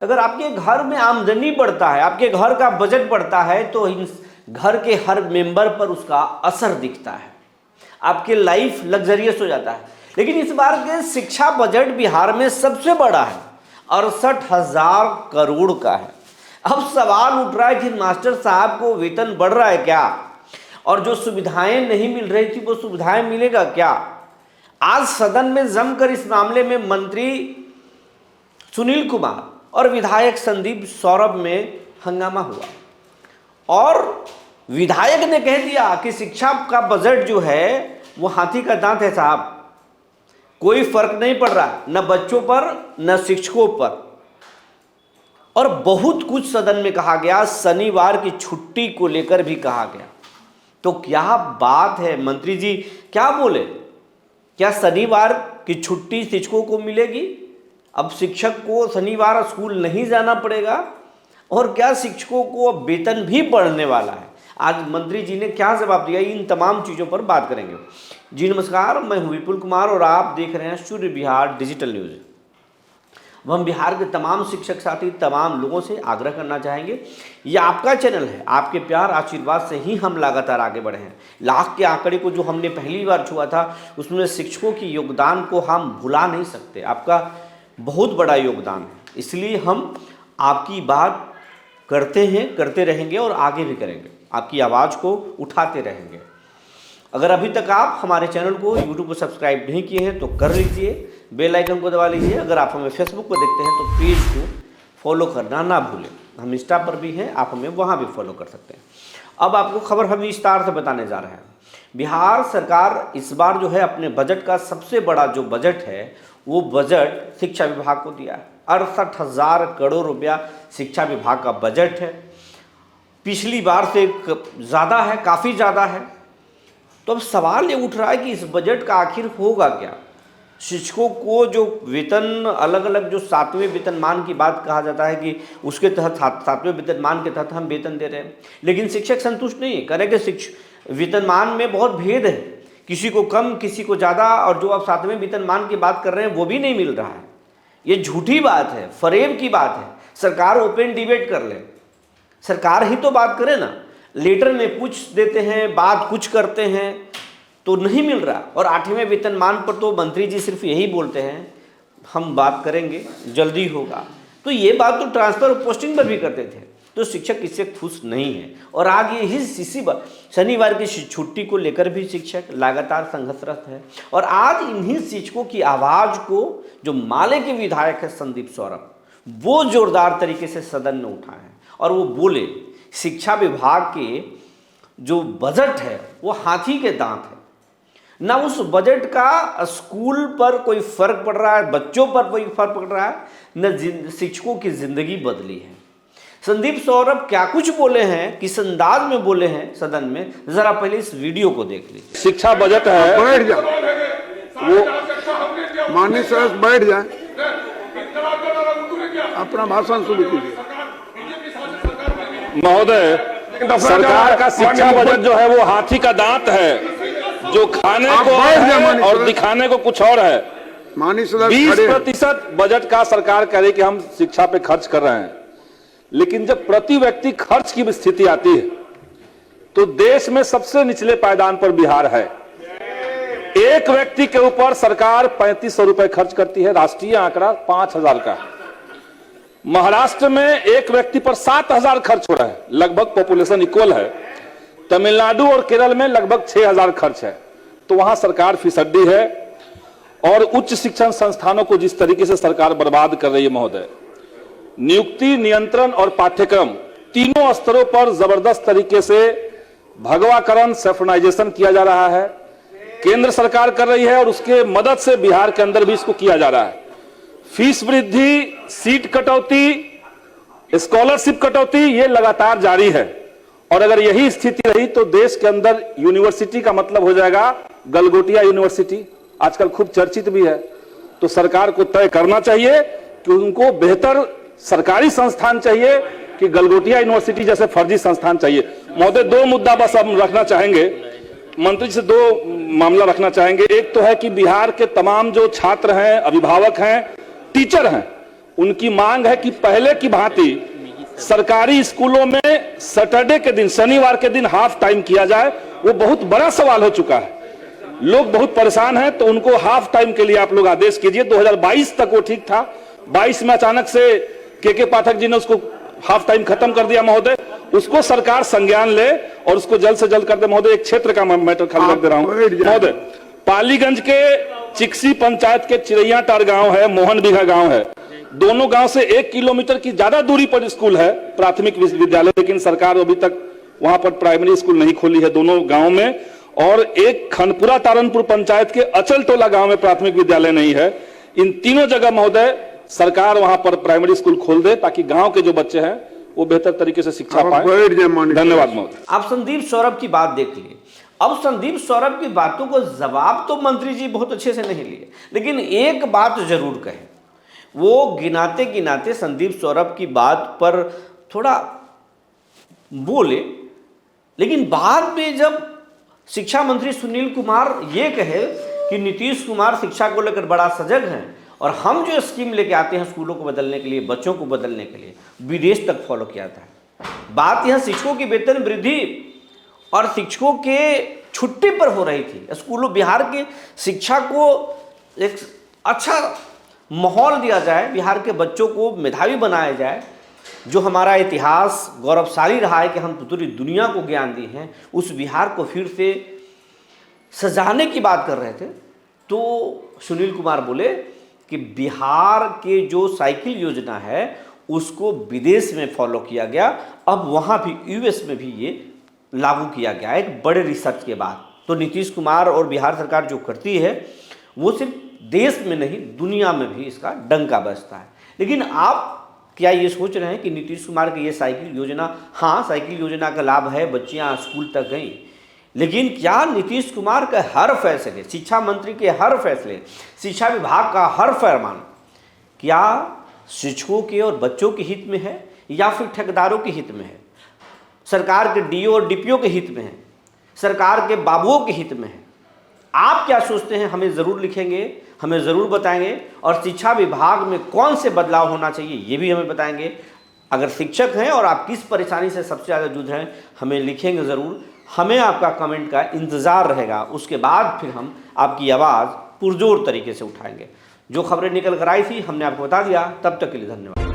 अगर आपके घर में आमदनी बढ़ता है, आपके घर का बजट बढ़ता है, तो घर के हर मेंबर पर उसका असर दिखता है, आपके लाइफ लग्जरियस हो जाता है। लेकिन इस बार के शिक्षा बजट बिहार में सबसे बड़ा है, 68,000 करोड़ का है। अब सवाल उठ रहा है कि मास्टर साहब को वेतन बढ़ रहा है क्या, और जो सुविधाएं नहीं मिल रही थी वो सुविधाएं मिलेगा क्या। आज सदन में जमकर इस मामले में मंत्री सुनील कुमार और विधायक संदीप सौरभ में हंगामा हुआ, और विधायक ने कह दिया कि शिक्षा का बजट जो है वो हाथी का दांत है साहब, कोई फर्क नहीं पड़ रहा, न बच्चों पर न शिक्षकों पर। और बहुत कुछ सदन में कहा गया, शनिवार की छुट्टी को लेकर भी कहा गया। तो क्या बात है, मंत्री जी क्या बोले, क्या शनिवार की छुट्टी शिक्षकों को मिलेगी? अब शिक्षक को शनिवार स्कूल नहीं जाना पड़ेगा, और क्या शिक्षकों को अब वेतन भी बढ़ने वाला है? आज मंत्री जी ने क्या जवाब दिया, इन तमाम चीज़ों पर बात करेंगे। जी नमस्कार, मैं हूं विपुल कुमार और आप देख रहे हैं सूर्य बिहार डिजिटल न्यूज़। हम बिहार के तमाम शिक्षक साथी, तमाम लोगों से आग्रह करना चाहेंगे, ये आपका चैनल है, आपके प्यार आशीर्वाद से ही हम लगातार आगे बढ़े हैं। लाख के आंकड़े को जो हमने पहली बार छुआ था, उसमें शिक्षकों की योगदान को हम भुला नहीं सकते। आपका बहुत बड़ा योगदान है, इसलिए हम आपकी बात करते हैं, करते रहेंगे और आगे भी करेंगे, आपकी आवाज़ को उठाते रहेंगे। अगर अभी तक आप हमारे चैनल को यूट्यूब पर सब्सक्राइब नहीं किए हैं तो कर लीजिए, बेल आइकन को दबा लीजिए। अगर आप हमें फेसबुक पर देखते हैं तो पेज को फॉलो करना ना भूलें। हम इंस्टा पर भी हैं, आप हमें वहाँ भी फॉलो कर सकते हैं। अब आपको खबर हम विस्तार से बताने जा रहे हैं। बिहार सरकार इस बार जो है अपने बजट का सबसे बड़ा जो बजट है वो बजट शिक्षा विभाग को दिया है। 68,000 करोड़ रुपया शिक्षा विभाग का बजट है, पिछली बार से ज़्यादा है, काफ़ी ज़्यादा है। तो अब सवाल ये उठ रहा है कि इस बजट का आखिर होगा क्या। शिक्षकों को जो वेतन अलग अलग, जो 7वें वेतनमान की बात कहा जाता है कि उसके तहत 7वें वेतनमान के तहत हम वेतन दे रहे हैं, लेकिन शिक्षक संतुष्ट नहीं है, कह रहे कि वेतनमान में बहुत भेद है, किसी को कम किसी को ज़्यादा, और जो आप 7वें वेतनमान की बात कर रहे हैं वो भी नहीं मिल रहा है। ये झूठी बात है, फरेब की बात है। सरकार ओपन डिबेट कर ले, सरकार ही तो बात करे ना। लेटर में पूछ देते हैं, बात कुछ करते हैं तो नहीं मिल रहा, और 8वें वेतनमान पर तो मंत्री जी सिर्फ यही बोलते हैं हम बात करेंगे, जल्दी होगा। तो ये बात तो ट्रांसफर और पोस्टिंग पर भी करते थे। तो शिक्षक इससे खुश नहीं है, और आज ये इसी बार शनिवार की छुट्टी को लेकर भी शिक्षक लगातार संघर्षरत है। और आज इन्हीं शिक्षकों की आवाज़ को जो माले के विधायक है संदीप सौरभ, वो जोरदार तरीके से सदन में उठाए हैं, और वो बोले शिक्षा विभाग के जो बजट है वो हाथी के दांत है। ना उस बजट का स्कूल पर कोई फर्क पड़ रहा है, बच्चों पर कोई फर्क पड़ रहा है, न शिक्षकों की जिंदगी बदली है। संदीप सौरभ क्या कुछ बोले हैं, किस अंदाज में बोले हैं सदन में, जरा पहले इस वीडियो को देख लीजिए। शिक्षा बजट है, बैठ जाओ, वो माननीय सदस्य बैठ जाए, अपना भाषण शुरू कीजिए। महोदय, सरकार का शिक्षा बजट जो है वो हाथी का दांत है, जो खाने को है और दिखाने को कुछ और है। 20% बजट का सरकार कह रही कि हम शिक्षा पे खर्च कर रहे हैं, लेकिन जब प्रति व्यक्ति खर्च की स्थिति आती है तो देश में सबसे निचले पायदान पर बिहार है। एक व्यक्ति के ऊपर सरकार 3500 रुपए खर्च करती है, राष्ट्रीय आंकड़ा 5000 का। महाराष्ट्र में एक व्यक्ति पर 7000 खर्च हो रहा है, लगभग पॉपुलेशन इक्वल है। तमिलनाडु और केरल में लगभग 6000 खर्च है। तो वहां सरकार फिसड्डी है, और उच्च शिक्षण संस्थानों को जिस तरीके से सरकार बर्बाद कर रही है महोदय, नियुक्ति, नियंत्रण और पाठ्यक्रम तीनों स्तरों पर जबरदस्त तरीके से भगवाकरण, सेफनाइजेशन किया जा रहा है। केंद्र सरकार कर रही है, और उसके मदद से बिहार के अंदर भी इसको किया जा रहा है। फीस वृद्धि, सीट कटौती, स्कॉलरशिप कटौती, ये लगातार जारी है। और अगर यही स्थिति रही तो देश के अंदर यूनिवर्सिटी का मतलब हो जाएगा गलगोटिया यूनिवर्सिटी, आजकल खूब चर्चित भी है। तो सरकार को तय करना चाहिए कि उनको बेहतर सरकारी संस्थान चाहिए कि गलगोटिया यूनिवर्सिटी जैसे फर्जी संस्थान चाहिए। महोदय, 2 मुद्दा बस हम रखना चाहेंगे, मंत्री जी से 2 मामला रखना चाहेंगे। एक तो है कि बिहार के तमाम जो छात्र हैं, अभिभावक हैं, टीचर हैं, उनकी मांग है कि पहले की भांति सरकारी स्कूलों में सैटरडे के दिन, शनिवार के दिन हाफ टाइम किया जाए। वो बहुत बड़ा सवाल हो चुका है, लोग बहुत परेशान हैं, तो उनको हाफ टाइम के लिए आप लोग आदेश कीजिए। 2022 तक वो ठीक था, 22 में अचानक से के पाठक जी ने उसको हाफ टाइम खत्म कर दिया। महोदय, उसको सरकार संज्ञान ले और उसको जल्द से जल्द कर दे। महोदय, एक क्षेत्र का मैटर खाली रख दे रहा हूं महोदय। पालीगंज के चिक्सी पंचायत के चिरैयाटार गांव है, मोहन बिघा गांव है, दोनों गांव से 1 किलोमीटर की ज्यादा दूरी पर स्कूल है, प्राथमिक विद्यालय, लेकिन सरकार अभी तक वहां पर प्राइमरी स्कूल नहीं खोली है दोनों गांव में। और एक खनपुरा तारनपुर पंचायत के अचल टोला गांव में प्राथमिक विद्यालय नहीं है। इन तीनों जगह महोदय सरकार वहां पर प्राइमरी स्कूल खोल दे, ताकि गांव के जो बच्चे हैं वो बेहतर तरीके से शिक्षा पाए। धन्यवाद महोदय। आप संदीप सौरभ की बात देख लिए। अब संदीप सौरभ की बातों को जवाब तो मंत्री जी बहुत अच्छे से नहीं लिए, लेकिन एक बात जरूर कहे, वो गिनाते गिनाते संदीप सौरभ की बात पर थोड़ा बोले, लेकिन बाद में जब शिक्षा मंत्री सुनील कुमार ये कहे कि नीतीश कुमार शिक्षा को लेकर बड़ा सजग हैं और हम जो स्कीम लेके आते हैं स्कूलों को बदलने के लिए, बच्चों को बदलने के लिए, विदेश तक फॉलो किया जाता है। बात यहाँ शिक्षकों की वेतन वृद्धि और शिक्षकों के छुट्टी पर हो रही थी। स्कूलों, बिहार के शिक्षा को एक अच्छा माहौल दिया जाए, बिहार के बच्चों को मेधावी बनाया जाए। जो हमारा इतिहास गौरवशाली रहा है कि हम पूरी दुनिया को ज्ञान दिए हैं, उस बिहार को फिर से सजाने की बात कर रहे थे। तो सुनील कुमार बोले कि बिहार के जो साइकिल योजना है उसको विदेश में फॉलो किया गया, अब वहाँ भी यूएस में भी ये लागू किया गया एक बड़े रिसर्च के बाद। तो नीतीश कुमार और बिहार सरकार जो करती है वो सिर्फ देश में नहीं दुनिया में भी इसका डंका बजता है। लेकिन आप क्या ये सोच रहे हैं कि नीतीश कुमार की ये साइकिल योजना, हाँ साइकिल योजना का लाभ है, बच्चियाँ स्कूल तक गईं, लेकिन क्या नीतीश कुमार के हर फैसले, शिक्षा मंत्री के हर फैसले, शिक्षा विभाग का हर फरमान क्या शिक्षकों के और बच्चों के हित में है या फिर ठेकेदारों के हित में है, सरकार के डीओ और डीपीओ के हित में है, सरकार के बाबुओं के हित में है? आप क्या सोचते हैं? हमें ज़रूर लिखेंगे, हमें ज़रूर बताएंगे। और शिक्षा विभाग में कौन से बदलाव होना चाहिए ये भी हमें बताएंगे। अगर शिक्षक हैं और आप किस परेशानी से सबसे ज़्यादा जूझ रहे हैं हमें लिखेंगे ज़रूर। हमें आपका कमेंट का इंतज़ार रहेगा, उसके बाद फिर हम आपकी आवाज़ पुरजोर तरीके से उठाएंगे। जो खबरें निकल कर आई थी हमने आपको बता दिया। तब तक के लिए धन्यवाद।